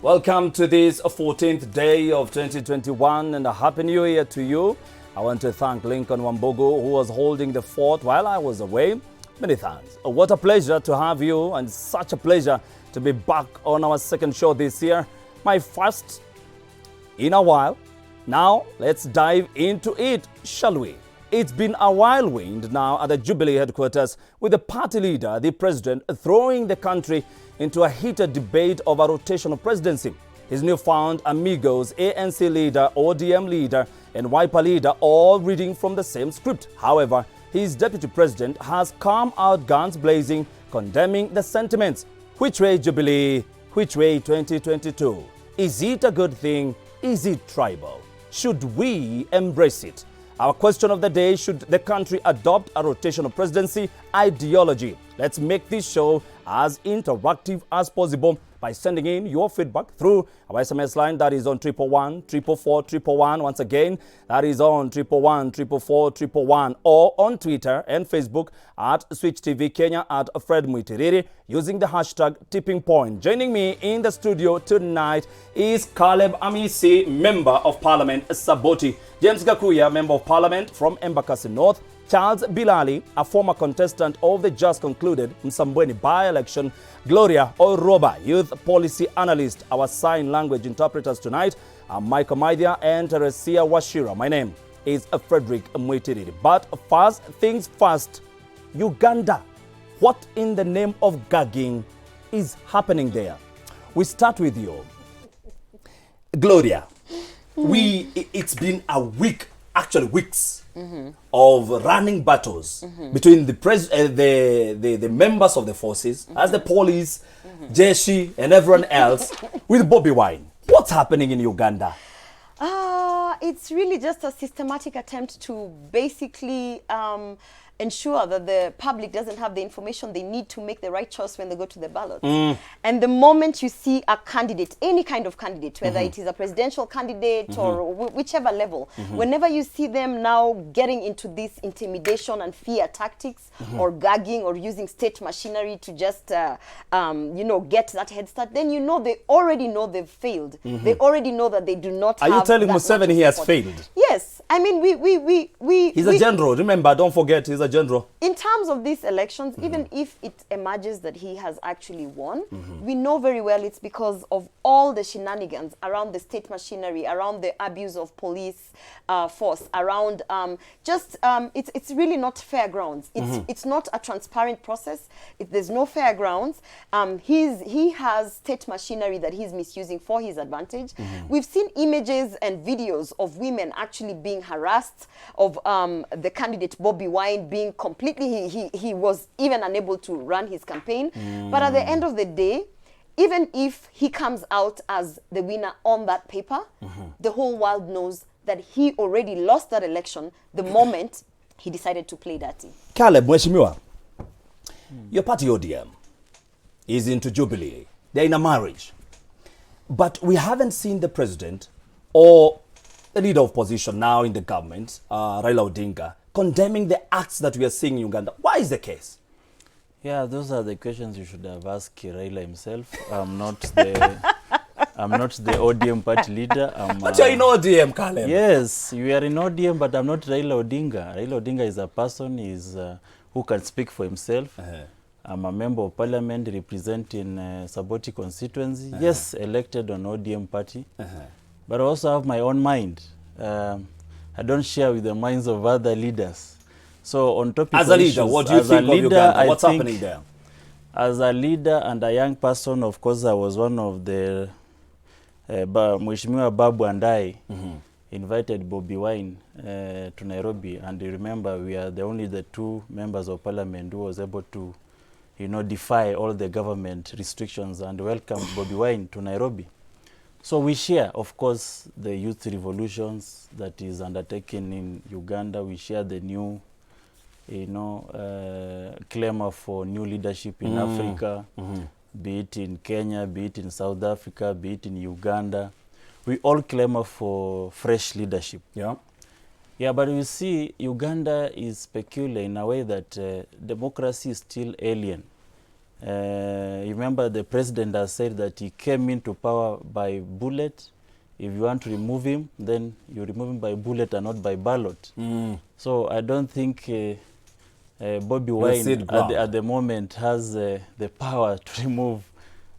Welcome to this 14th day of 2021 and a Happy New Year to you. I want to thank Lincoln Wambugu, who was holding the fort while I was away. Many thanks. What a pleasure to have you, and such a pleasure to be back on our second show this year. My first in a while. Now, let's dive into it, shall we? It's been a whirlwind now at the Jubilee headquarters, with the party leader, the president, throwing the country into a heated debate over rotational presidency. His newfound amigos, ANC leader, ODM leader, and Wiper leader, all reading from the same script. However, his deputy president has come out guns blazing, condemning the sentiments. Which way Jubilee? Which way 2022? Is it a good thing? Is it tribal? Should we embrace it? Our question of the day: should the country adopt a rotational presidency ideology? Let's make this show as interactive as possible by sending in your feedback through our SMS line that is on 111 444 111. Once again, that is on 111 444 111, or on Twitter and Facebook at Switch TV Kenya, at Fred Muitiriri, using the hashtag Tipping Point. Joining me in the studio tonight is Caleb Amisi, Member of Parliament Saboti, James Gakuya, Member of Parliament from Embakasi North, Charles Bilali, a former contestant of the just concluded Msambweni by-election, Gloria Oroba, youth policy analyst. Our sign language interpreters tonight are Michael Maidya and Teresia Washira. My name is Frederick Mwitiriri. But first things first, Uganda. What in the name of gagging is happening there? We start with you, Gloria. It's been a week, actually weeks, of running battles between the members of the forces, as the police, Jeshi, and everyone else, with Bobi Wine. What's happening in Uganda? It's really just a systematic attempt to basically ensure that the public doesn't have the information they need to make the right choice when they go to the ballot. And the moment you see a candidate, any kind of candidate, whether it is a presidential candidate or whichever level, whenever you see them now getting into this intimidation and fear tactics, or gagging, or using state machinery to just, get that head start, then you know they already know they've failed. They already know that they do not have. Are you telling Museveni he has failed? Yes. I mean, He's a general. Remember, don't forget, he's a general. In terms of these elections, even if it emerges that he has actually won, we know very well it's because of all the shenanigans around the state machinery, around the abuse of police force, around it's really not fair grounds. It's not a transparent process. There's no fair grounds. He has state machinery that he's misusing for his advantage. We've seen images and videos of women actually being harassed, of the candidate Bobi Wine being completely, he was even unable to run his campaign. But at the end of the day, even if he comes out as the winner on that paper, the whole world knows that he already lost that election the moment he decided to play dirty. Caleb, Mheshimiwa, your party ODM is into Jubilee. They're in a marriage. But we haven't seen the president or the leader of opposition now in the government, Raila Odinga, condemning the acts that we are seeing in Uganda. Why is the case? Yeah, those are the questions you should have asked Raila himself. I'm not the ODM party leader. But you're in ODM, Caleb. Yes, you are in ODM, but I'm not Raila Odinga. Raila Odinga is a person who can speak for himself. I'm a member of parliament representing Saboti constituency. Yes, elected on ODM party. But I also have my own mind. I don't share with the minds of other leaders. So on topic as a leader, issues, what do you think of Uganda? What's happening there? As a leader and a young person, of course, I was one of the Mheshimiwa Babu and I invited Bobi Wine to Nairobi, and you remember we are the two members of parliament who was able to, defy all the government restrictions and welcome Bobi Wine to Nairobi. So we share, of course, the youth revolutions that is undertaken in Uganda. We share the new, clamor for new leadership in Africa, be it in Kenya, be it in South Africa, be it in Uganda. We all clamor for fresh leadership. Yeah, but you see, Uganda is peculiar in a way that democracy is still alien Remember, the president has said that he came into power by bullet. If you want to remove him, then you remove him by bullet and not by ballot. So I don't think Bobi Wine at the moment has the power to remove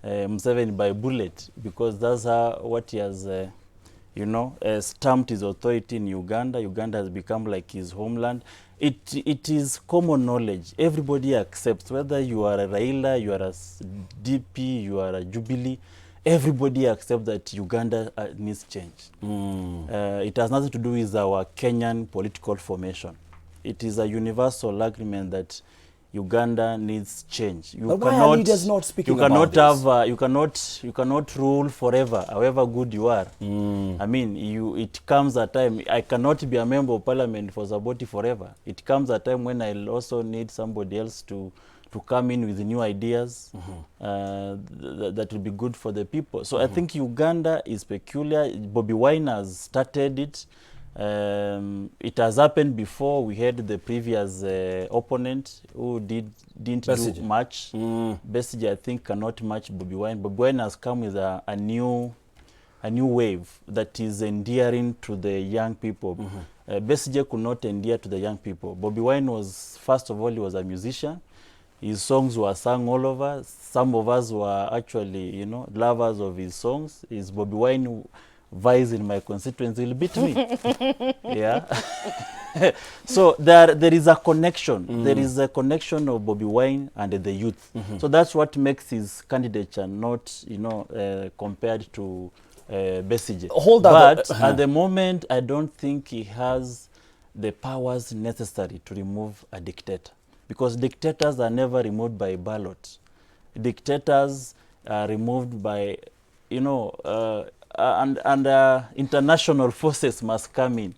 Museveni by bullet, because that's what he has, stamped his authority in Uganda. Uganda has become like his homeland. It is common knowledge. Everybody accepts, whether you are a Raila, you are a DP, you are a Jubilee, everybody accepts that Uganda needs change. It has nothing to do with our Kenyan political formation. It is a universal agreement that Uganda needs change. But why are leaders not speaking about this? You cannot rule forever, however good you are. I mean, it comes a time. I cannot be a member of parliament for Saboti forever. It comes a time when I'll also need somebody else to come in with new ideas that will be good for the people. So I think Uganda is peculiar. Bobi Wine has started it. It has happened before. We had the previous opponent who didn't do much. Besigye, I think, cannot match Bobi Wine. Bobi Wine has come with a new wave that is endearing to the young people. Besigye could not endear to the young people. Bobi Wine was, first of all, he was a musician. His songs were sung all over. Some of us were actually, lovers of his songs. His Bobi Wine vice in my constituency will beat me. Yeah. So there is a connection. There is a connection of Bobi Wine and the youth. So that's what makes his candidature not, compared to Besigye. But at the moment, I don't think he has the powers necessary to remove a dictator, because dictators are never removed by ballot. Dictators are removed by, and international forces must come in.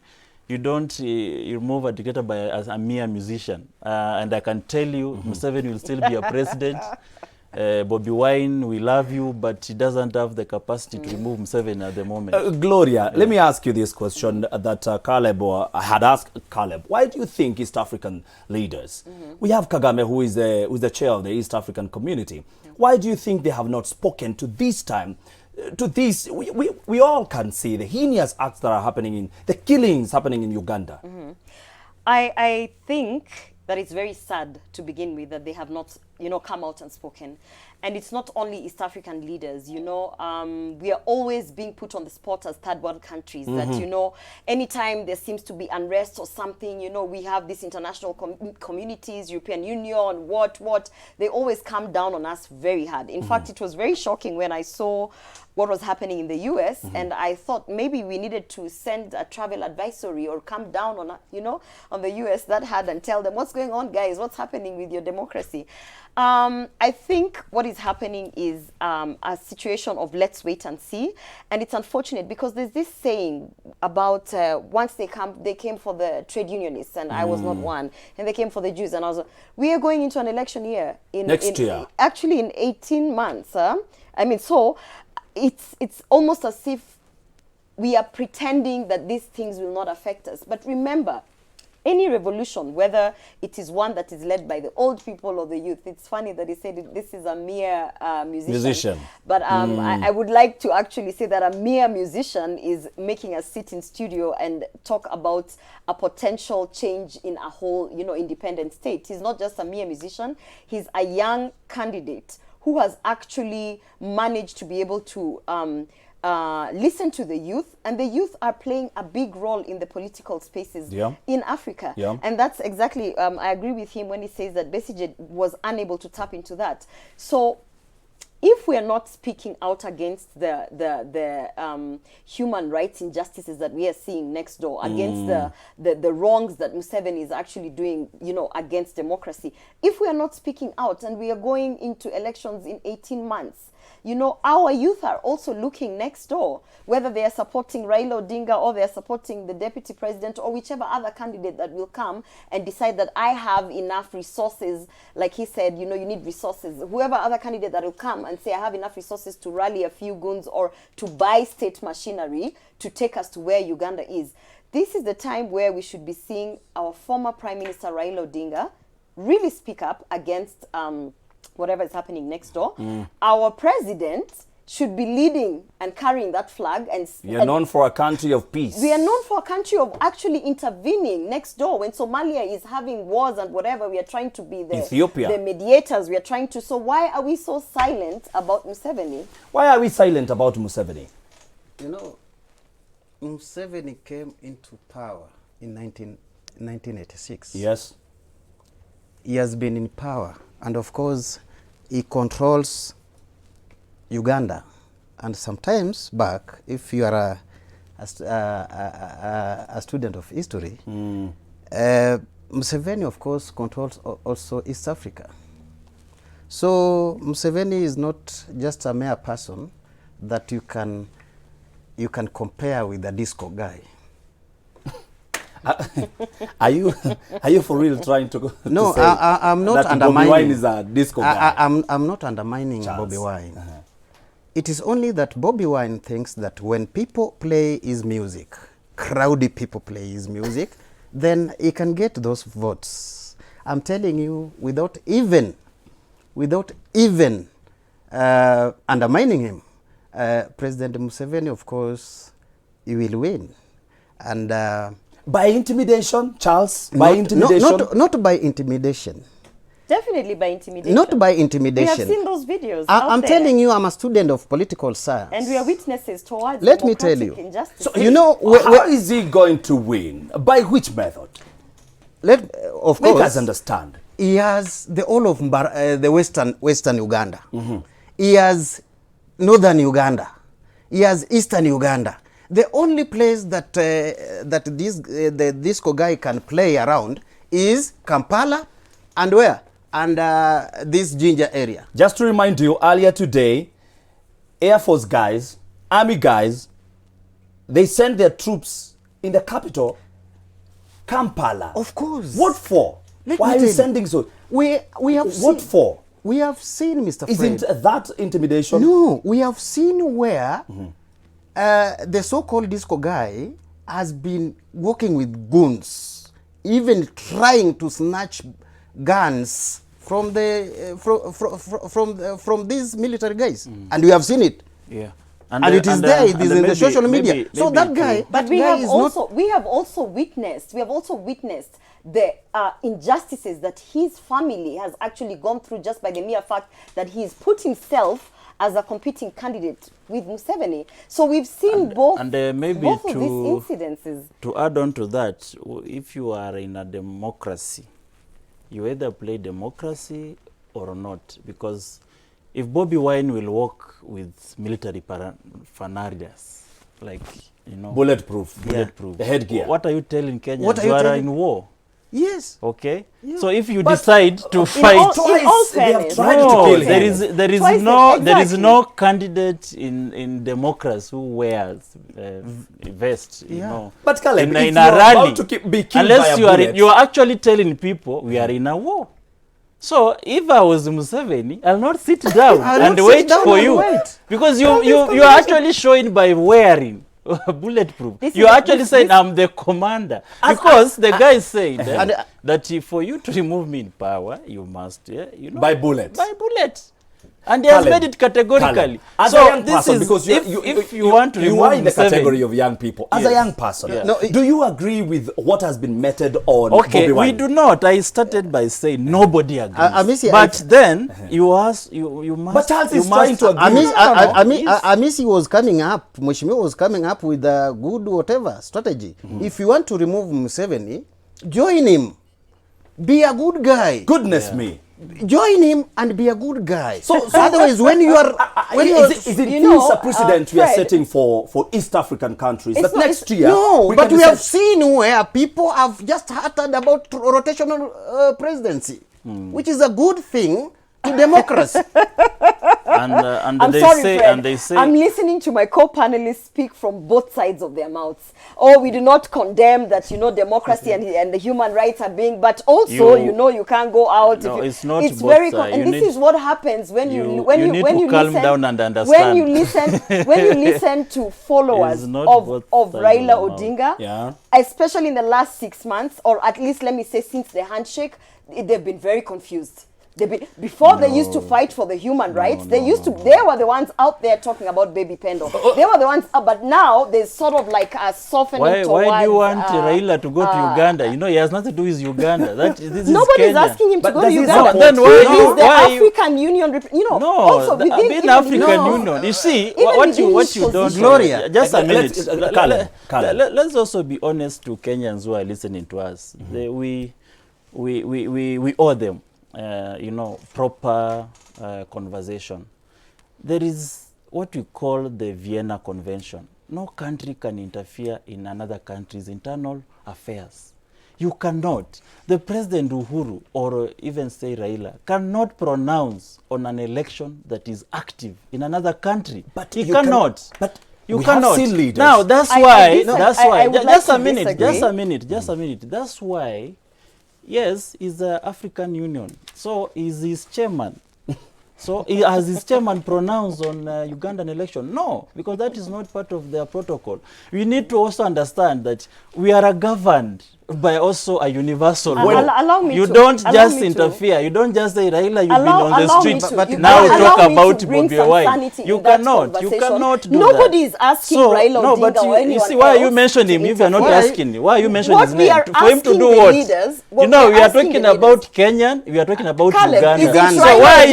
You don't remove a dictator by as a mere musician. And I can tell you, Museveni will still be a president. Bobi Wine, we love you, but he doesn't have the capacity to remove Museveni at the moment. Gloria, let me ask you this question that Caleb had asked Caleb. Why do you think East African leaders, we have Kagame, who is the chair of the East African community, why do you think they have not spoken to this time? To this, we all can see the heinous acts that are happening the killings happening in Uganda. I think that it's very sad to begin with that they have not, come out and spoken. And it's not only East African leaders, we are always being put on the spot as third world countries that, anytime there seems to be unrest or something, we have these international communities, European Union, what, they always come down on us very hard. In fact, it was very shocking when I saw what was happening in the US, and I thought maybe we needed to send a travel advisory or come down on, on the US that hard and tell them, what's going on, guys? What's happening with your democracy? I think what is happening is a situation of let's wait and see. And it's unfortunate because there's this saying about once they came for the trade unionists, and I was not one, and they came for the Jews, and I was, we are going into an election year. Next year. Actually in 18 months. So it's almost as if we are pretending that these things will not affect us. But remember, any revolution, whether it is one that is led by the old people or the youth, it's funny that he said this is a mere musician. But I would like to actually say that a mere musician is making us sit in studio and talk about a potential change in a whole, independent state. He's not just a mere musician. He's a young candidate who has actually managed to be able to listen to the youth, and the youth are playing a big role in the political spaces in Africa. And that's exactly, I agree with him when he says that Besigye was unable to tap into that. So if we are not speaking out against the human rights injustices that we are seeing next door, against the wrongs that Museveni is actually doing, against democracy, if we are not speaking out and we are going into elections in 18 months, our youth are also looking next door, whether they are supporting Raila Odinga or they are supporting the deputy president or whichever other candidate that will come and decide that I have enough resources. Like he said, you need resources. Whoever other candidate that will come and say, I have enough resources to rally a few goons or to buy state machinery to take us to where Uganda is. This is the time where we should be seeing our former Prime Minister Raila Odinga really speak up against whatever is happening next door, our president should be leading and carrying that flag. And You're known for a country of peace. we are known for a country of actually intervening next door. When Somalia is having wars and whatever, we are trying to be Ethiopia. the mediators. We are trying to. So why are we so silent about Museveni? Why are we silent about Museveni? You know, Museveni came into power in 1986. Yes. He has been in power, and of course, he controls Uganda. And sometimes back, if you are a student of history, Museveni, of course, controls also East Africa. So Museveni is not just a mere person that you can compare with the disco guy. Are you for real trying to No, say I'm not that undermining. Bobi Wine is a disco guy? I'm not undermining Charles. Bobi Wine. It is only that Bobi Wine thinks that when people play his music, crowdy people play his music, then he can get those votes. I'm telling you, without even undermining him, President Museveni, of course, he will win. And By intimidation, Charles? By intimidation? Not by intimidation. Definitely by intimidation. Not by We intimidation. have seen those videos. I'm telling you, I'm a student of political science. And we are witnesses towards Let me tell democratic you. injustice. So You know, how is he going to win? By which method? Of Make us course, understand. he has the whole of the western Uganda. He has northern Uganda. He has eastern Uganda. The only place that the disco guy can play around is Kampala and where? And this Ginger area. Just to remind you, earlier today, Air Force guys, Army guys, they sent their troops in the capital, Kampala. Of course. What for? Let Why me are you tell you. sending so? We have What seen, for? We have seen, Mr. Isn't Fred. that intimidation? No, we have seen where the so-called disco guy has been working with goons, even trying to snatch guns from from these military guys, and we have seen it. Yeah. And it is there. It is in the social media. So that guy, But that we guy have is also witnessed the injustices that his family has actually gone through just by the mere fact that he's put himself as a competing candidate with Museveni. So we've seen both of these incidences. To add on to that, if you are in a democracy, you either play democracy or not, because if Bobi Wine will walk with military paraphernalia, like, you know, Bulletproof. bulletproof, The headgear. what are you telling Kenyans? What are You you are telling- in war. Yes. Okay. Yeah. So if you But decide to in fight, all Twice they have fairness, tried to no, kill there him. is Twice there is exactly. no candidate in democracy who wears vest. You Yeah. know, But Caleb, in if a you're about rally, to be killed unless by a you are bullet, you are actually telling people we are in a war. So if I was Museveni, I'll not sit down I'll and not sit wait down for and you, wait. because you are actually showing by wearing bulletproof. This You is- actually this- saying this- I'm the commander, because the guy said that for you to remove me in power, you must, you know, by bullets. by bullet. And he has Caleb, made it categorically. Caleb, as So a young this person, is, because if you want to you remove are in the Museveni- category of young people. As a Yes. young person, Yeah. No, do you agree with what has been meted on Okay, Bobi we Wine? do not. I started by saying nobody agrees. Amisi, but then you must. But Charles you is trying to agree. Amisi was coming up, Mheshimiwa was coming up with a good whatever strategy. If you want to remove Museveni, join him. Be a good guy. Goodness me. Join him and be a good guy. So otherwise, when you are, Is it you this know, a precedent we are Fred, setting for East African countries? It's That not- next it's- year, no, but can we have set- seen where people have just uttered about rotational presidency, which is a good thing to democracy. and I'm they sorry, say Fred. and they say I'm listening to my co-panelists speak from both sides of their mouths. Oh, we do not condemn that, you know, democracy and the human rights are being, but also, you know, you can't go out. No, if you, it's not It's both very, sides. and You this need- is what happens when you when need when to you calm listen, down and when understand. you listen to followers It's not of both sides of Raila the mouth. Odinga, Yeah. especially in the last 6 months, or at least let me say since the handshake, they've been very confused. Before they used to fight for the human rights, they were the ones out there talking about baby Pendo. They were the ones, but now there's sort of like a softening towards... Why do you want Raila to go to Uganda? You know, he has nothing to do with Uganda. This Nobody's is asking him to go to Uganda. No, then why the African Union, also within African Union, you see, what you don't... Gloria, just a minute. Let's Let's also be honest to Kenyans who are listening to us. We owe them proper conversation. There is what we call the Vienna Convention. No country can interfere in another country's internal affairs. You cannot. The President Uhuru, or even say Raila, cannot pronounce on an election that is active in another country. But he cannot. But you we cannot. have seen leaders. Now that's why. Just a minute. Just a minute. That's why. Yes, is the African Union. So is his chairman. So has his chairman pronounced on Ugandan election? No, because that is not part of their protocol. We need to also understand that we are governed by also a universal law. You don't just interfere. You don't just say, Raila, you've been on the street. But now talk about Bobi Wine. You cannot. You cannot do Nobody is asking Raila no, but you see, why are you mentioning him if you're not asking? Why are you mentioning his name? For him to do what? You know, we are talking about Kenyan. We are talking about Uganda. So why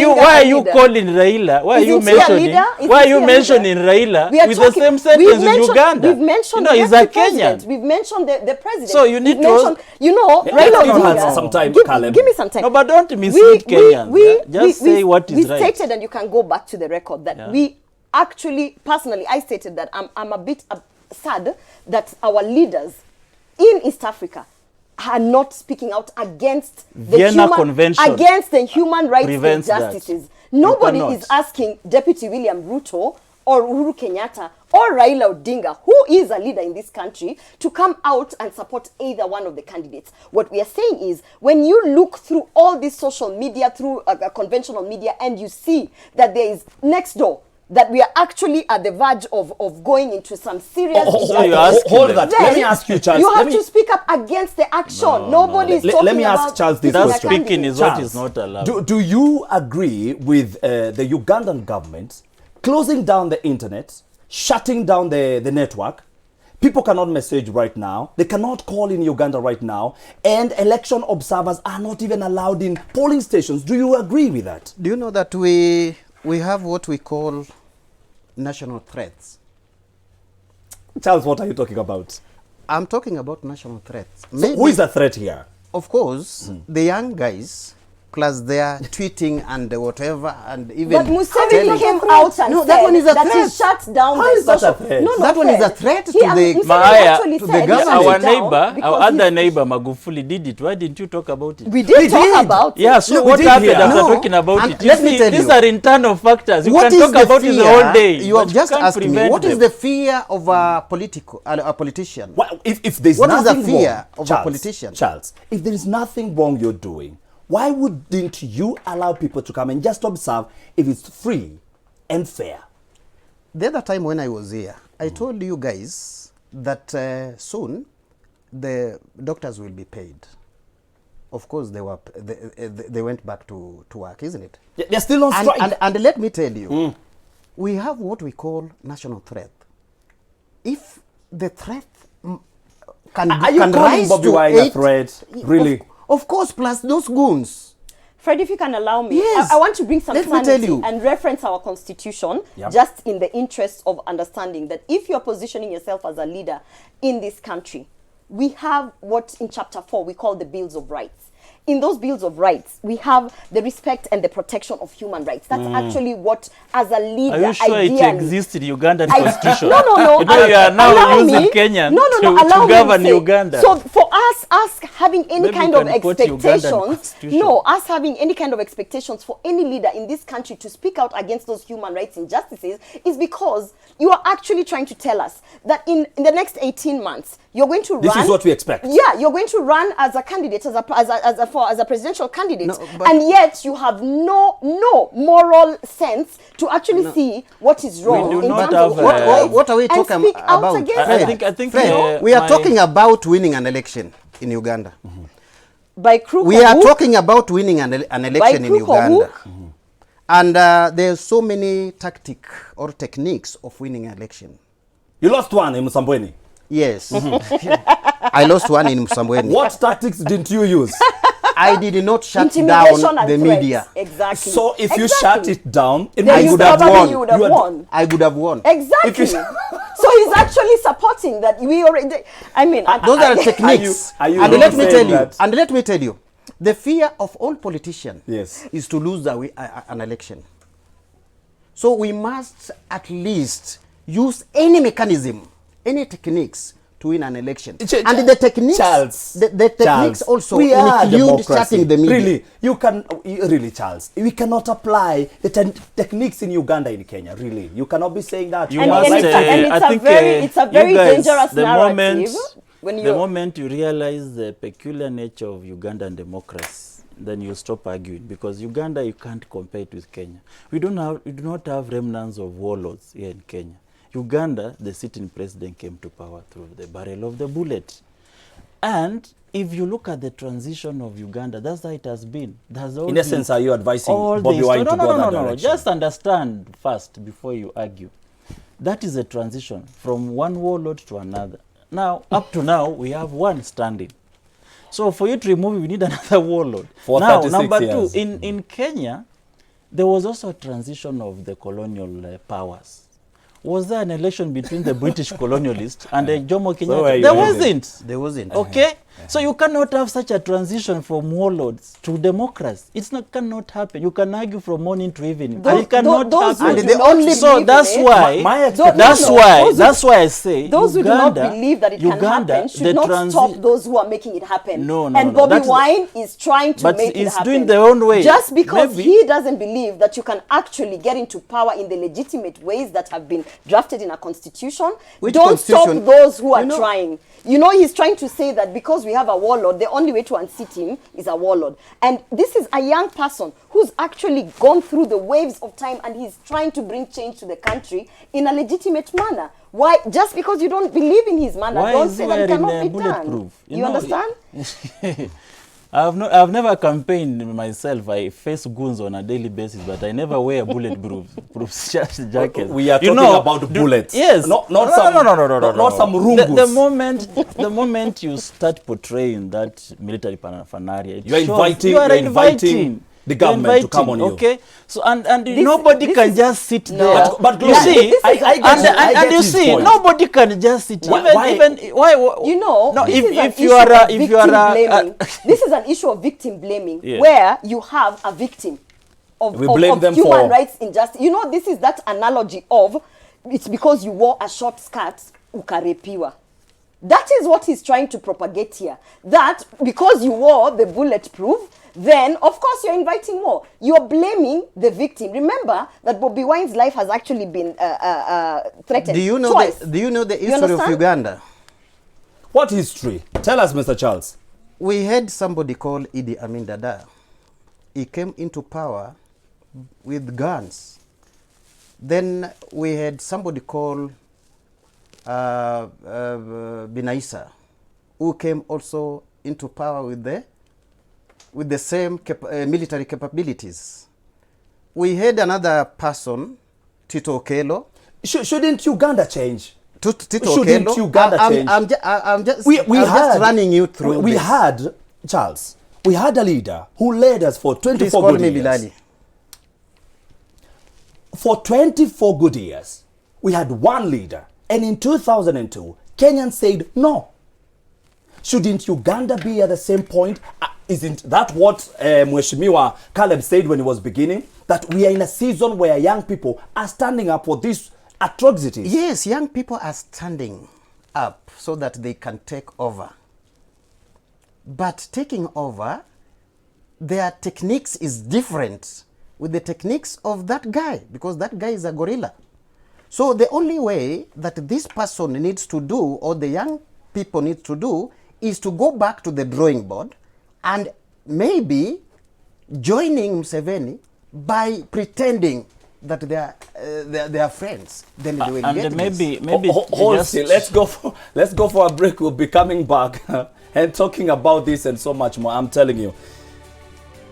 are you calling Raila? Why are you mentioning? Why are you mentioning Raila with the same sentence in Uganda? We've mentioned he's a Kenyan. We've mentioned the president. So you need Raila Odinga. Some time, give me some time. No, but don't mislead Kenyans. Just say what is right. We stated, and you can go back to the record, that we actually, personally, I stated that I'm a bit sad that our leaders in East Africa are not speaking out against the human rights injustices. Nobody is asking Deputy William Ruto or Uhuru Kenyatta or Raila Odinga, who is a leader in this country, to come out and support either one of the candidates. What we are saying is, when you look through all this social media, through conventional media, and you see that there is next door, that we are actually at the verge of going into some serious... Hold that. Let me ask you, Charles. You have to speak up against the action. Nobody is talking Let me ask Charles this question. Speaking is what is not allowed. Do you agree with the Ugandan government closing down the internet, shutting down the network? People cannot message right now. They cannot call in Uganda right now. And election observers are not even allowed in polling stations. Do you agree with that? Do you know that we have what we call national threats? Charles, what are you talking about? I'm talking about national threats. So who is the threat here? Of course, the young guys, plus their tweeting and whatever, and even... But Museveni came out and said that one is a that threat. he shut down How is that a threat? That one is a threat to the government. Our neighbor, our other neighbor, Magufuli, did it. Why didn't you talk about it? We did talk about it. Yeah, so what happened after talking about it? You see, these are internal factors. You can talk about it the whole day. You have just asked me, what is the fear of a politician? Well, if there's what nothing is the fear wrong, of a politician? Charles, if there is nothing wrong you're doing, why wouldn't you allow people to come and just observe if it's free and fair? The other time when I was here, I told you guys that soon the doctors will be paid. Of course, they went back to work, isn't it? They're still on strike. And let me tell you, we have what we call national threat. If the threat can rise Bobi to Wine a threat, really? Of course, plus those goons. Fred, if you can allow me, yes. I want to bring some sanity you. and reference our constitution, just in the interest of understanding that if you're positioning yourself as a leader in this country, we have what in chapter 4 we call the Bills of Rights. In those Bills of Rights, we have the respect and the protection of human rights. That's actually what, as a leader, are you sure ideally, it exists in Ugandan constitution? No. You know, you are now using Kenyan to govern Uganda. So for us having any kind of expectations, us having any kind of expectations for any leader in this country to speak out against those human rights injustices is because you are actually trying to tell us that in the next 18 months, you're going to run. This is what we expect. Yeah, you're going to run as a candidate, as a presidential candidate, and yet you have no moral sense to actually see what is wrong. We do in not terms have of what are we talking about? I think Fred, we are talking about winning an election in Uganda. By crook We or are hook? talking about winning an election in crook or Uganda. hook? And there's so many tactic or techniques of winning an election. You lost one in Musambweni. Yes. I lost one in Musambweni. What tactics didn't you use? I did not shut Intimidation down and the threats. media. Exactly. So if you Exactly. shut it down, it Then might you would have probably won. you would have You had- won. I would have won. Exactly. So he's actually supporting that we already. I mean, Those are techniques. are you And not let me saying tell you. that- And let me tell you, the fear of all politicians Yes. is to lose an election. So we must at least use any mechanism, any techniques to win an election. And the techniques, Charles, the techniques Charles, also we are include democracy. shutting the media. Really, really, Charles, we cannot apply the techniques in Uganda in Kenya. Really, you cannot be saying that. You And- must, and it's a- and it's I a think, it's a you very guys, dangerous the narrative moment, when the you- moment you realize the peculiar nature of Ugandan democracy, then you stop arguing, because Uganda, you can't compare it with Kenya. We do not have remnants of warlords here in Kenya. Uganda, the sitting president came to power through the barrel of the bullet. And if you look at the transition of Uganda, that's how it has been. In essence, are you advising all Bobi this- Wine no, to no, go no, that no, no. direction? Just understand first before you argue. That is a transition from one warlord to another. Now, up to now, we have one standing. So for you to remove, we need another warlord. For now, 36 number years. two, in Kenya, there was also a transition of the colonial powers. Was there an election between the British colonialists and the Jomo Kenyatta? where you There headed? wasn't. There wasn't. Okay? So you cannot have such a transition from warlords to democracy. Cannot happen. You can argue from morning to evening. Those- and it cannot those who happen. do not believe So in that's it- why, My that's no, why, those who- that's why I say Those who do not Uganda- believe that it can Uganda, happen should the not stop those who are making it happen. No, no, and no, Bobi that's the- Wine is trying to But make it he's happen. doing their own way. Just because Maybe. he doesn't believe that you can actually get into power in the legitimate ways that have been drafted in a constitution, Which don't stop constitution? those who are You know- trying. You know, he's trying to say that because we have a warlord, the only way to unseat him is a warlord. And this is a young person who's actually gone through the waves of time, and he's trying to bring change to the country in a legitimate manner. Why? Just because you don't believe in his manner, Why don't is say he that it wearing cannot be done. bulletproof? You know, understand? I've never campaigned myself. I face goons on a daily basis, but I never wear bulletproof jackets. We are You talking know, about bullets. Yes. Not No, some, no, not some The rungus. the moment you start portraying that military paraphernalia, it You are shows inviting- you are you're inviting the You're government to come on you. Okay, so and This- nobody this can is- just sit No. there. But you Gloria, see, this is- I get and, you- I and get you his see, point. nobody can just sit. Why- Even why? You know, No, this if is an if you issue are of if you are victim blaming. This is an issue of victim blaming, Yeah. where you have a victim of, We blame of them human for- rights injustice. You know, this is that analogy of it's because you wore a short skirt, ukarepiwa. That is what he's trying to propagate here. That because you wore the bulletproof, then of course you're inviting more. You're blaming the victim. Remember that Bobi Wine's life has actually been threatened Do you know twice. the You history of understand? Uganda? What history? Tell us, Mr. Charles. We had somebody called Idi Amin Dada. He came into power with guns. Then we had somebody called Binaisa, who came also into power with the same military capabilities. We had another person, Tito Okello. Shouldn't Uganda change? Tito Shouldn't Okello. Uganda change? I'm just Just running you through We this. had, Charles, we had a leader who led us for 24 Please call good me years. Bilali. For 24 good years, we had one leader. And in 2002, Kenyans said no. Shouldn't Uganda be at the same point? Isn't that what Mheshimiwa Caleb said when he was beginning? That we are in a season where young people are standing up for these atrocities. Yes, young people are standing up so that they can take over. But taking over, their techniques is different with the techniques of that guy, because that guy is a gorilla. So the only way that this person needs to do, or the young people need to do, is to go back to the drawing board and maybe joining Museveni by pretending that they are friends, then they will and get maybe this. maybe Hold just- still. Let's go for a break. We'll be coming back and talking about this and so much more. I'm telling you,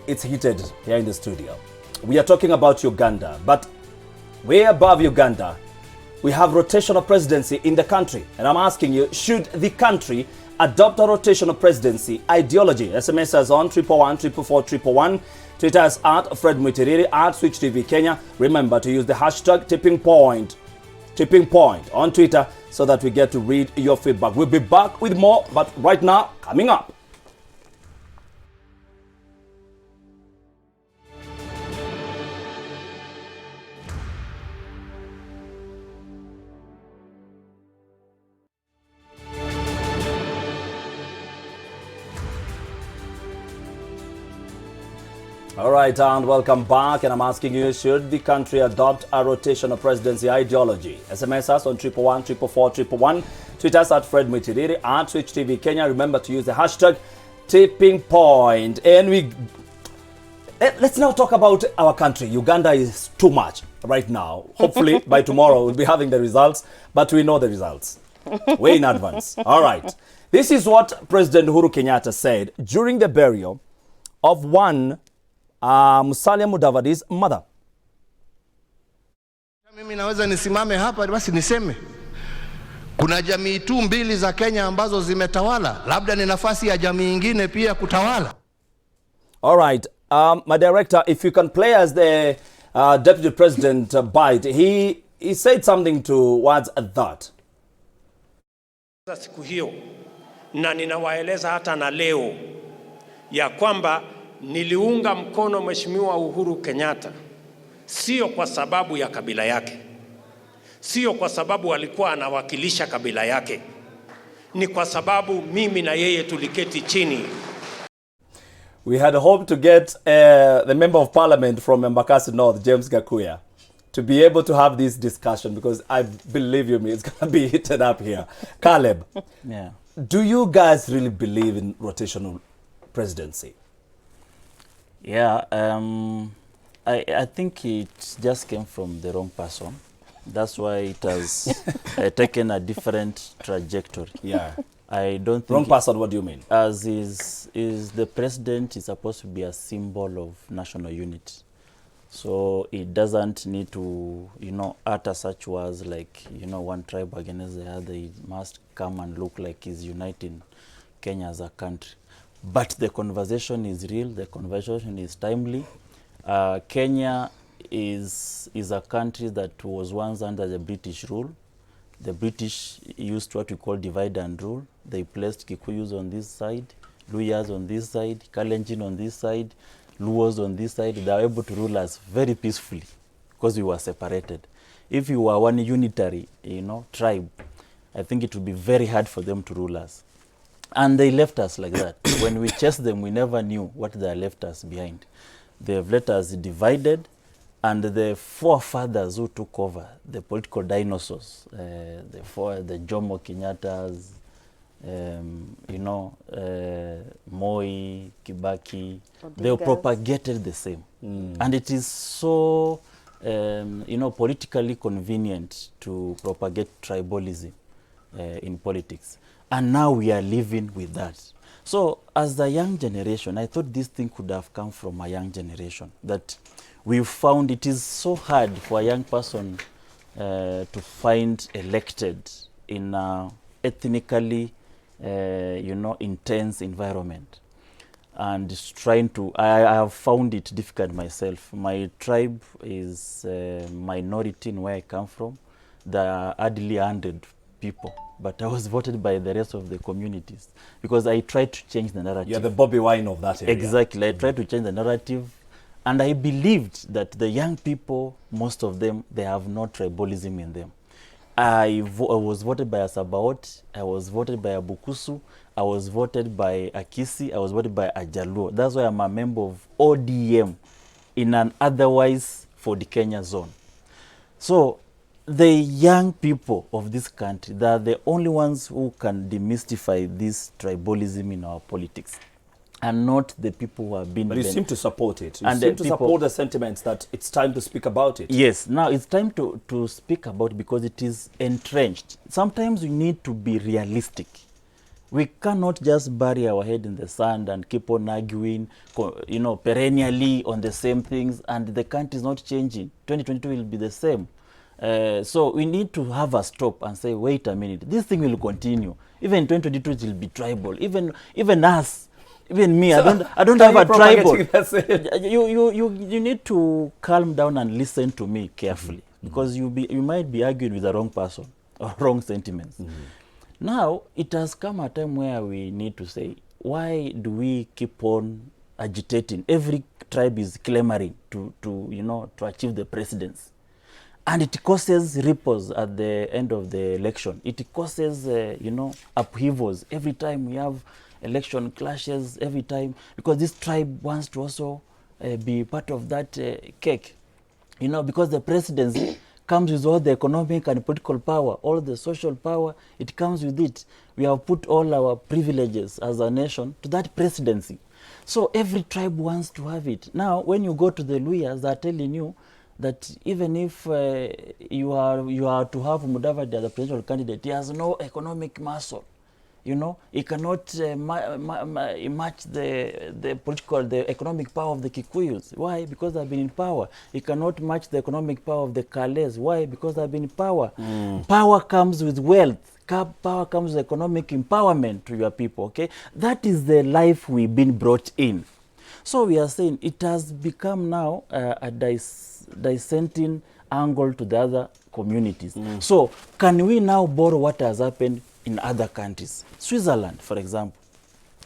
it's heated here in the studio. We are talking about Uganda, but way above Uganda, we have rotational presidency in the country. And I'm asking you, should the country adopt a rotational presidency ideology? SMS is on 111 Twitter is at Fred Mutiriri, at Switch TV Kenya. Remember to use the hashtag tipping point on Twitter so that we get to read your feedback. We'll be back with more, but right now, coming up. All right, and welcome back. And I'm asking you, should the country adopt a rotational presidency ideology? SMS us on 111 Tweet us at Fred Mutiriri, at Switch TV Kenya. Remember to use the hashtag tipping point. And let's now talk about our country. Uganda is too much right now. Hopefully, by tomorrow, we'll be having the results, but we know the results way in advance. All right. This is what President Uhuru Kenyatta said during the burial of one Musalia Mudavadi's mother. Mimi naweza nisimame hapa basi niseme kuna jamii tu mbili za Kenya ambazo zimetawala, labda ni nafasi ya jamii nyingine pia kutawala. All right, my director, if you can play as the deputy president bite, he said something towards that. Siku hiyo na ninawaeleza hata na leo ya kwamba niliunga mkono Mheshimiwa Uhuru Kenyatta, sio kwa sababu ya kabila yake, sio kwa sababu alikuwa anawakilisha kabila yake, ni kwa sababu mimi na yeye tuliketi chini. We had hoped to get the member of parliament from Embakasi North, James Gakuya, to be able to have this discussion, because I believe you me, it's going to be heated up here. Caleb, yeah. Do you guys really believe in rotational presidency? Yeah, I think it just came from the wrong person. That's why it has taken a different trajectory. Yeah. I don't think Wrong person, what do you mean? As is the president is supposed to be a symbol of national unity. So it doesn't need to, utter such words like, one tribe against the other. It must come and look like he's uniting Kenya as a country. But the conversation is real, the conversation is timely. Kenya is a country that was once under the British rule. The British used what we call divide and rule. They placed Kikuyus on this side, Luyas on this side, Kalenjin on this side, Luos on this side. They were able to rule us very peacefully because we were separated. If you were one unitary, tribe, I think it would be very hard for them to rule us. And they left us like that. When we chased them, we never knew what they left us behind. They've left us divided, and the forefathers who took over, the political dinosaurs, the Jomo Kenyattas, Moi, Kibaki, they propagated the same. And it is so, politically convenient to propagate tribalism in politics. And now we are living with that. So as the young generation, I thought this thing could have come from a young generation, that we found it is so hard for a young person to find elected in a ethnically, intense environment. And trying to, I have found it difficult myself. My tribe is a minority in where I come from. There are hardly 100 people. But I was voted by the rest of the communities because I tried to change the narrative. You're the Bobi Wine of that area. Exactly. I tried to change the narrative. And I believed that the young people, most of them, they have no tribalism in them. I was voted by a Sabaot. I was voted by a Bukusu. I was voted by a Kisi. I was voted by a Jaluo. That's why I'm a member of ODM in an otherwise for the Kenya zone. So the young people of this country, they are the only ones who can demystify this tribalism in our politics. and not the people who have been. But you seem to support it. You And seem the to support the sentiments that it's time to speak about it. Yes, now it's time to speak about it because it is entrenched. Sometimes we need to be realistic. We cannot just bury our head in the sand and keep on arguing, perennially on the same things, and the country is not changing. 2022 will be the same. So we need to have a stop and say, wait a minute, this thing will continue. Even 2022 it will be tribal. Even us, even me, So I don't have a tribal. tribal. You need to calm down and listen to me carefully, because you might be arguing with the wrong person or wrong sentiments. Now it has come a time where we need to say, why do we keep on agitating? Every tribe is clamoring to achieve the presidency, and it causes ripples at the end of the election. It causes upheavals every time we have election clashes, every time, because this tribe wants to also be part of that cake, because the presidency comes with all the economic and political power, all the social power, it comes with it. We have put all our privileges as a nation to that presidency. So every tribe wants to have it. Now, when you go to the Luyas, they're telling you that even if you are to have Mudavadi as a presidential candidate, he has no economic muscle. He cannot match the economic power of the Kikuyus. Why? Because they've been in power. He cannot match the economic power of the Kales. Why? Because they've been in power. Power comes with wealth. Power comes with economic empowerment to your people. Okay, that is the life we've been brought in. So we are saying it has become now a dissenting angle to the other communities. So can we now borrow what has happened in other countries? Switzerland, for example.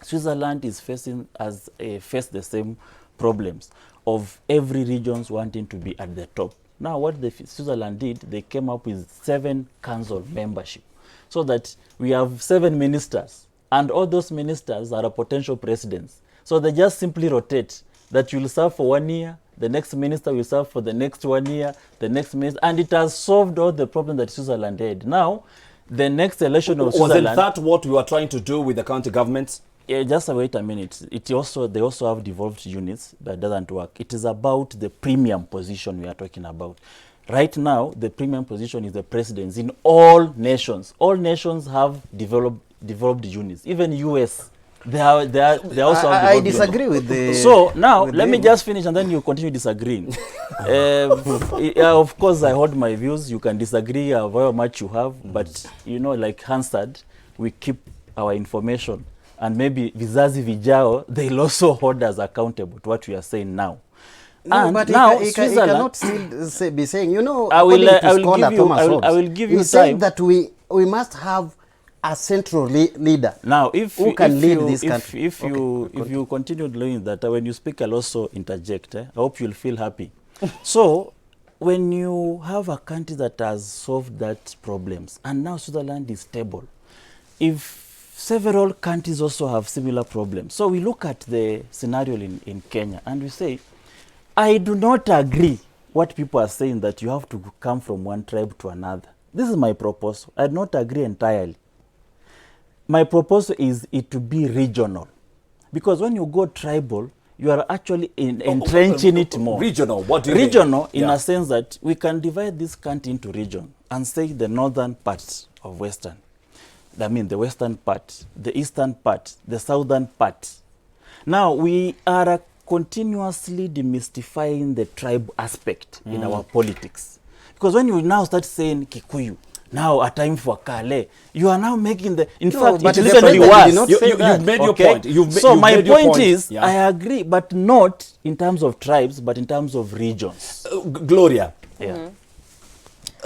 Switzerland is facing the same problems of every regions wanting to be at the top. Now what Switzerland did, they came up with 7 council membership, so that we have 7 ministers, and all those ministers are potential presidents. So they just simply rotate, that you will serve for 1 year, the next minister will serve for the next 1 year, the next minister, and it has solved all the problems that Switzerland had. Now, the next election of Switzerland... Was that what we were trying to do with the county governments? Yeah, just wait a minute. They also have devolved units, but it doesn't work. It is about the premium position we are talking about. Right now, the position is the presidency in all nations. All nations have developed units. Even US, they also have I disagree with the... So now, let me just finish and then you continue disagreeing. Of course, I hold my views. You can disagree however much you have, but like Hans said, we keep our information. And maybe vizazi vijao, they'll also hold us accountable to what we are saying now. No, and but now he cannot still be saying, I will give you he time. said that we must have a central leader. Now, who can lead this country. If you continue doing that, when you speak, I'll also interject. I hope you'll feel happy. So, when you have a country that has solved that problems, and now Switzerland is stable, if several countries also have similar problems, so we look at the scenario in Kenya, and we say, I do not agree what people are saying that you have to come from one tribe to another. This is my proposal. I do not agree entirely. My proposal is it to be regional. Because when you go tribal, you are actually entrenching it more. Regional, what do you mean? Regional, in a sense that we can divide this country into region and say the northern part of Western. I mean the western part, the eastern part, the southern part. Now we are continuously demystifying the tribe aspect in our politics. Because when you now start saying Kikuyu, now a time for Kale, you are now making the... In fact, but it the literally president was. You've made your point. So my point is, Yeah. I agree, but not in terms of tribes, but in terms of regions. Gloria, Yeah.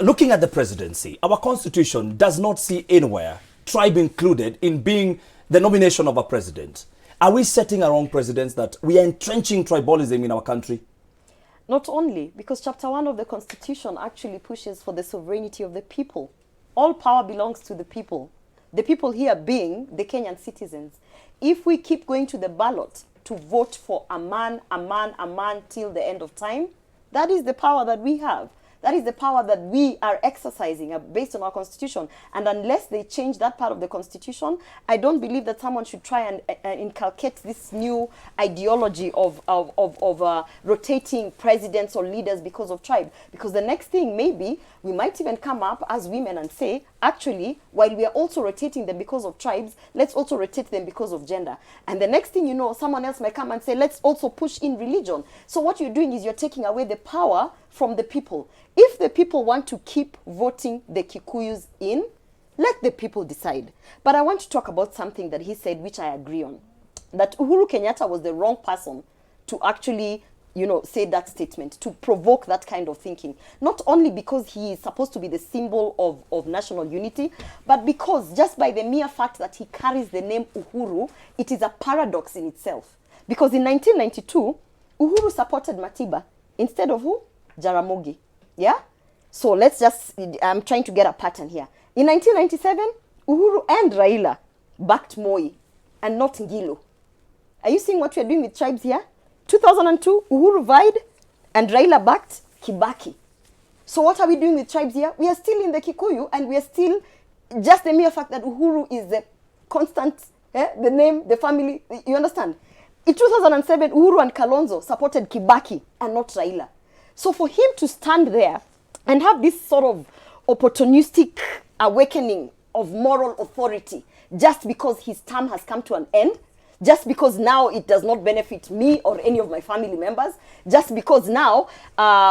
looking at the presidency, our constitution does not see anywhere tribe included in being the nomination of a president. Are we setting our own precedents that we are entrenching tribalism in our country? Not only, because Chapter 1 of the Constitution actually pushes for the sovereignty of the people. All power belongs to the people. The people here being the Kenyan citizens. If we keep going to the ballot to vote for a man till the end of time, that is the power that we have. That is the power that we are exercising based on our constitution. And unless they change that part of the constitution, I don't believe that someone should try and inculcate this new ideology of rotating presidents or leaders because of tribe. Because the next thing, maybe, we might even come up as women and say, actually, while we are also rotating them because of tribes, let's also rotate them because of gender. And the next thing you know, someone else might come and say, let's also push in religion. So what you're doing is you're taking away the power from the people. If the people want to keep voting the Kikuyus in, let the people decide. But I want to talk about something that he said, which I agree on. That Uhuru Kenyatta was the wrong person to actually, say that statement, to provoke that kind of thinking. Not only because he is supposed to be the symbol of national unity, but because just by the mere fact that he carries the name Uhuru, it is a paradox in itself. Because in 1992, Uhuru supported Matiba instead of who? Jaramogi. Yeah? So let's just, I'm trying to get a pattern here. In 1997, Uhuru and Raila backed Moi and not Ngilo. Are you seeing what we're doing with tribes here? 2002, Uhuru vied and Raila backed Kibaki. So what are we doing with tribes here? We are still in the Kikuyu, and we are still just the mere fact that Uhuru is the constant, the name, the family, you understand? In 2007, Uhuru and Kalonzo supported Kibaki and not Raila. So for him to stand there and have this sort of opportunistic awakening of moral authority just because his term has come to an end, just because now it does not benefit me or any of my family members, just because now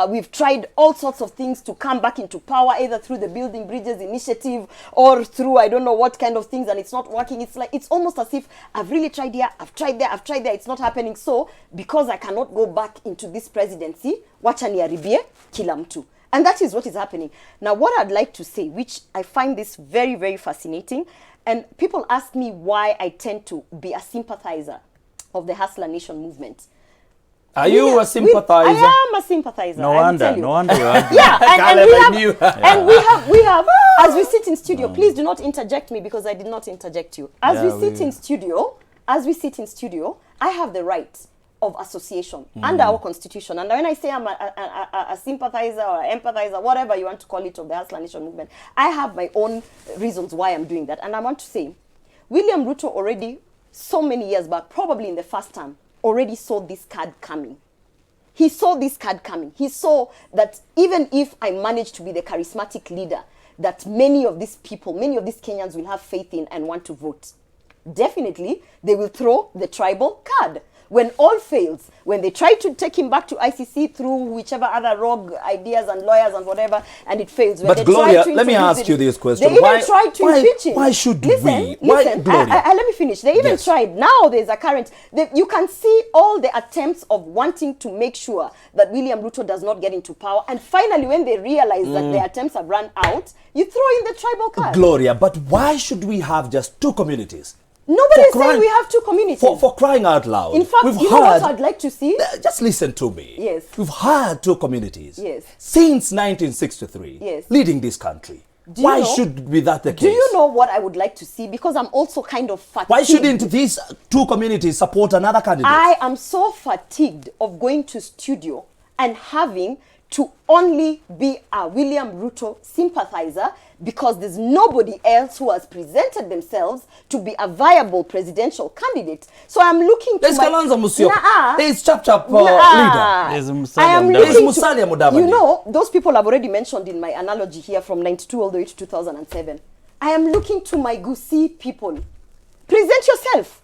we've tried all sorts of things to come back into power, either through the Building Bridges initiative or through I don't know what kind of things, and it's not working. It's like, it's almost as if I've really tried here, I've tried there, it's not happening. So because I cannot go back into this presidency, wacha niharibie kila mtu. And that is what is happening. Now, what I'd like to say, which I find this very, very fascinating, and people ask me why I tend to be a sympathizer of the Hustler Nation movement. Are you a sympathizer? I am a sympathizer. No wonder you are. Yeah, and we have, as we sit in studio, please do not interject me because I did not interject you. As we sit in studio, I have the right of association under our constitution. And when I say I'm a sympathizer or empathizer, whatever you want to call it, of the Hustler Nation movement, I have my own reasons why I'm doing that. And I want to say, William Ruto already, so many years back, probably in the first term, already saw this card coming. He saw this card coming. He saw that even if I manage to be the charismatic leader that many of these people, many of these Kenyans will have faith in and want to vote, definitely they will throw the tribal card. When all fails, when they try to take him back to ICC through whichever other rogue ideas and lawyers and whatever, and it fails. When but Gloria, let me ask you this question. They even tried to impeach him. Why should we? Why, Gloria? Let me finish. They even tried. Now there's a current. You can see all the attempts of wanting to make sure that William Ruto does not get into power. And finally, when they realize that their attempts have run out, you throw in the tribal card. Gloria, but why should we have just two communities? Nobody is saying we have two communities. For crying out loud. In fact, you know what I'd like to see? Just listen to me. Yes. We've had two communities. Yes. Since 1963. Yes. Leading this country. Why should be that the case? Do you know what I would like to see? Because I'm also kind of fatigued. Why shouldn't these two communities support another candidate? I am so fatigued of going to studio and having to only be a William Ruto sympathizer because there's nobody else who has presented themselves to be a viable presidential candidate. So I'm looking to there's Kalonzo Musyoka. There's Chap leader. There's Musalia Mudavadi. You know, those people I've already mentioned in my analogy here from 92 all the way to 2007. I am looking to my Gusii people. Present yourself.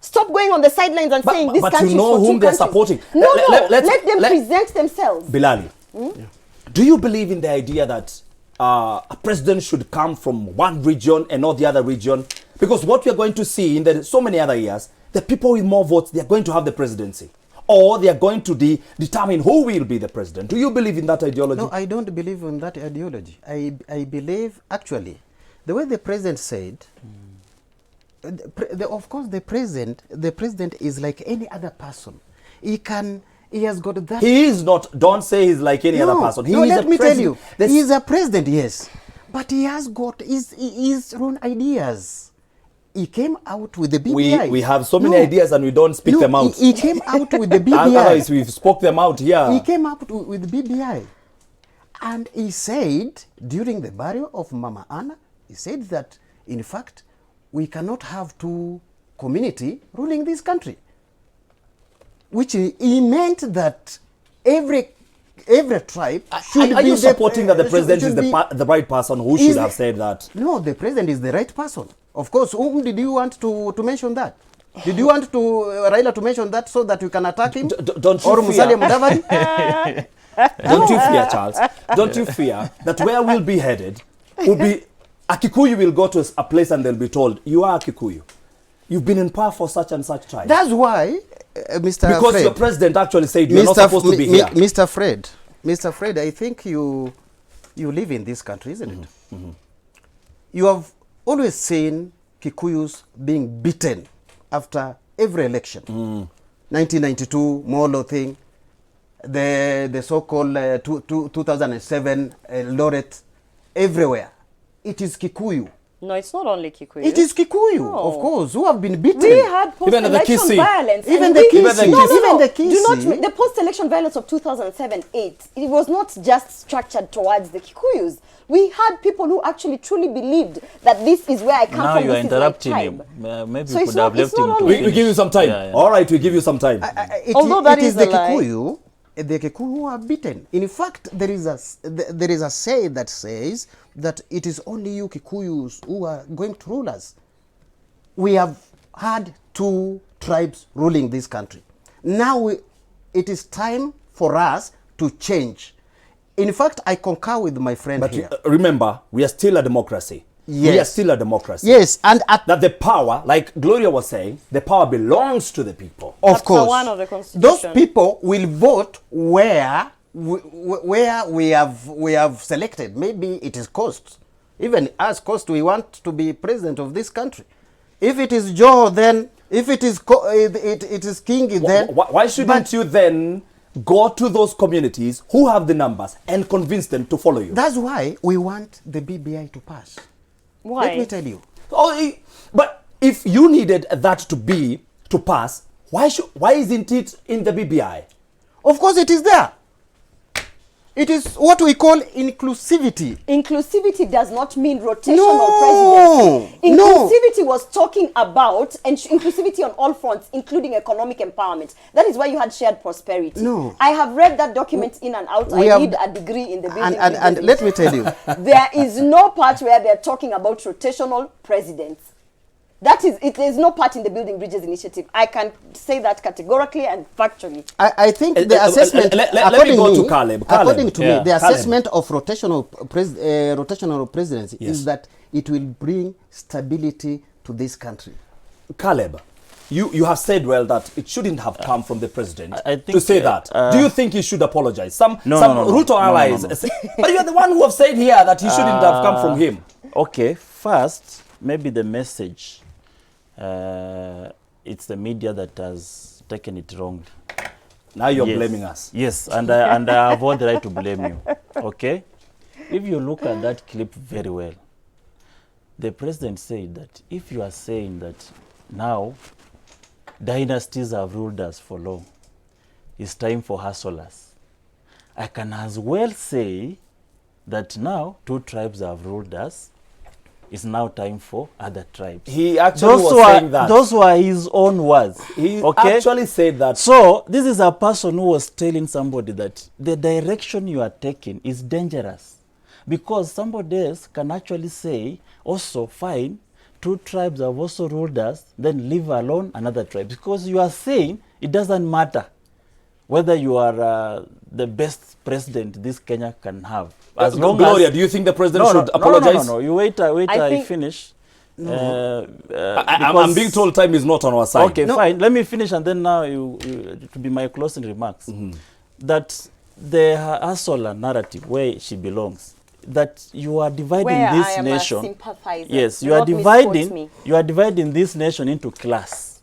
Stop going on the sidelines and saying this country is for two countries. But you know whom they're supporting. No, let them present themselves. Bilali, do you believe in the idea that a president should come from one region and not the other region? Because what we are going to see in so many other years, the people with more votes, they are going to have the presidency. Or they are going to determine who will be the president. Do you believe in that ideology? No, I don't believe in that ideology. I believe, actually, the way the president said, of course, the president is like any other person. He has got that. He is not. Don't say he's like any other person. Let me tell you. He is a president, yes, but he has got his own ideas. He came out with the BBI. We have so many ideas and we don't speak them out. He came out with the BBI. Otherwise, we've spoke them out here. He came out with the BBI. And he said, during the burial of Mama Anna, he said that, in fact, we cannot have two community ruling this country. Which he meant that every tribe should Are be you supporting that the president is the right person who should have said that? No, the president is the right person. Of course, whom did you want to mention that? Did you want to Raila to mention that so that you can attack him? Don't you or fear? Musalia Mudavadi? Don't you fear, Charles? Don't you fear that where we'll be headed will be a Kikuyu will go to a place and they'll be told, you are a Kikuyu. You've been in power for such and such time. That's why, Mr. Because Fred, your president actually said you're not supposed to be here. Mr. Fred, I think you live in this country, isn't it? You have always seen Kikuyus being beaten after every election. 1992 Molo thing, the so-called 2007 Laureate, everywhere. It is Kikuyu. No, it's not only Kikuyu. It is Kikuyu, No. of course, who have been beaten. We had Even the post-election Kisii. violence. Even and the we- Kisii. No, no, Even no. the Do not Kisii. the post-election violence of 2007-8. It was not just structured towards the Kikuyus. We had people who actually truly believed that this is where I come Now from. you are this is my interrupting tribe. him. Maybe So you it's could have not- it's left him not to only- We give you some time. Yeah, yeah. All right, we give you some time. Although that it is the a lie. Kikuyu, the Kikuyu who are beaten. In fact, there is a say that says that it is only you Kikuyus who are going to rule us. We have had two tribes ruling this country. Now it is time for us to change. In fact, I concur with my friend But here. remember, we are still a democracy. We are Yes. still a democracy. Yes, and That the power, like Gloria was saying, the power belongs to the people. of Chapter course, 1 of the Constitution. those people will vote where we have selected. Maybe it is Coast. Even as Coast, we want to be president of this country. If it is Joe, then if it is it is King, then Why shouldn't you then go to those communities who have the numbers and convince them to follow you? That's why we want the BBI to pass. Why? Let me tell you. But if you needed that to pass, why isn't it in the BBI? Of course, it is there. It is what we call inclusivity. Inclusivity does not mean rotational No, presidency. no. Inclusivity was talking about and inclusivity on all fronts, including economic empowerment. That is why you had shared prosperity. No. I have read that document in and out. We I have- need a degree in the building. And let me tell you, There is no part where they're talking about rotational presidents. It is no part in the Building Bridges initiative. I can say that categorically and factually. I think the assessment, let me according go me, to Caleb. according to Yeah. me, the Caleb. assessment of rotational presidency Yes. is that it will bring stability to this country. Caleb, you have said well that it shouldn't have come from the president I think, to say that. Do you think he should apologize? Some Ruto allies, but you're the one who have said here that he shouldn't have come from him. Okay, first, maybe the message, it's the media that has taken it wrongly. Now you're Yes. blaming us. Yes, and I have all the right to blame you. Okay? If you look at that clip very well, the president said that if you are saying that now dynasties have ruled us for long, it's time for hustlers. I can as well say that now two tribes have ruled us. It's now time for other tribes. He actually was saying that. Those were his own words. He okay? actually said that. So this is a person who was telling somebody that the direction you are taking is dangerous, because somebody else can actually say also, fine, two tribes have also ruled us, then leave alone another tribe, because you are saying it doesn't matter whether you are the best president this Kenya can have. As long Gloria, as do you think the president should apologize? No, you wait I think- finish. I'm being told time is not on our side. Okay, fine. Let me finish, and then now to be my closing remarks. That the hustler narrative, where she belongs, that you are dividing Where this I am nation. a sympathizer. Yes, Do you are not misquote dividing. me. You are dividing this nation into class.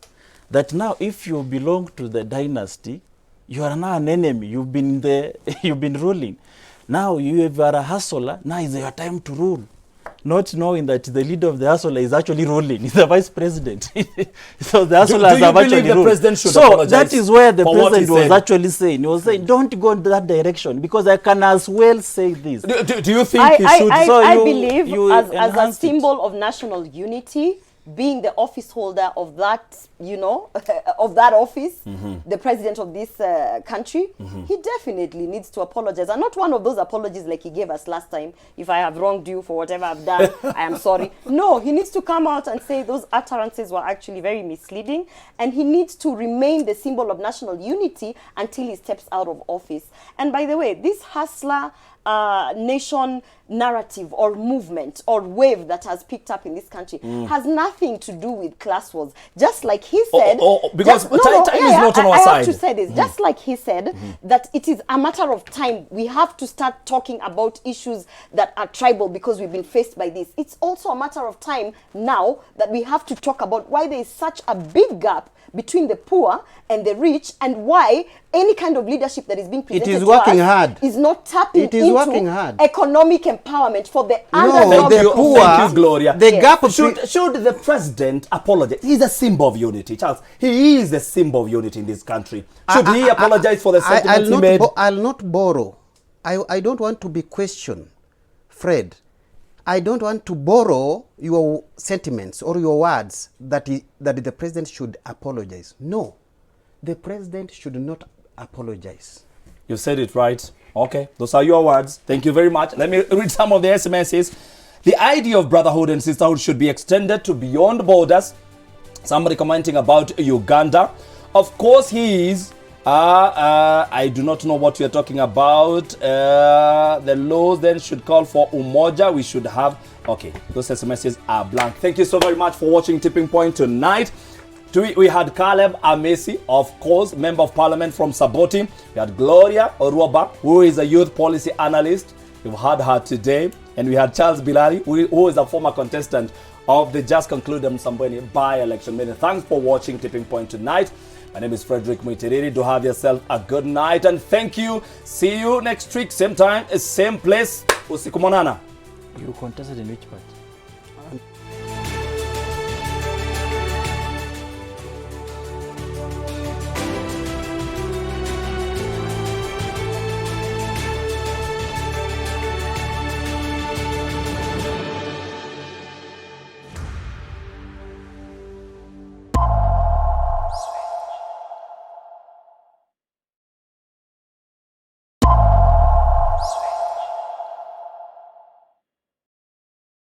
That now, if you belong to the dynasty, you are now an enemy. You've been you've been ruling. Now you are a hustler. Now is your time to rule. not knowing that the leader of the Hustler is actually ruling, is the vice president. So the Hustlers do you have believe actually the ruled. president should So apologize that is where the for what he president was said? actually saying. He was saying, don't go in that direction, because I can as well say this. Do you think he should? I believe as a enhance it. symbol of national unity, being the office holder of that, you know, of that office, the president of this country, he definitely needs to apologize. And not one of those apologies like he gave us last time. If I have wronged you for whatever I've done, I am sorry. No, he needs to come out and say those utterances were actually very misleading. And he needs to remain the symbol of national unity until he steps out of office. And by the way, this hustler nation narrative or movement or wave that has picked up in this country has nothing to do with class wars. Just like he said, because time is not on our I side. have to say this. Just like he said that it is a matter of time. We have to start talking about issues that are tribal because we've been faced by this. It's also a matter of time now that we have to talk about why there is such a big gap between the poor and the rich, and why any kind of leadership that is being presented It is working to us hard. is not tapping It is into working hard. economic empowerment for the No, underdog. the poor, Thank you, Gloria. the Yes. gap Should the president apologize? He's a symbol of unity, Charles. He is the symbol of unity in this country. Should he apologize for the sentiments he made? I'll not borrow. I don't want to be questioned, Fred. I don't want to borrow your sentiments or your words that the president should apologize. No, the president should not apologize. You said it right. Okay, those are your words. Thank you very much. Let me read some of the SMSs. The idea of brotherhood and sisterhood should be extended to beyond borders. Somebody commenting about Uganda. Of course he is. I do not know what you're talking about. The laws then should call for umoja. We should have... Okay, those SMSs are blank. Thank you so very much for watching Tipping Point tonight. We had Caleb Amesi, of course, Member of Parliament from Saboti. We had Gloria Oruoba, who is a youth policy analyst. We've had her today. And we had Charles Bilali, who is a former contestant of the just concluded Msambweni by-election. Many thanks for watching Tipping Point tonight. My name is Frederick Muitiriri. Do have yourself a good night and thank you. See you next week, same time, same place. Usiku mwanana. You contested in which part?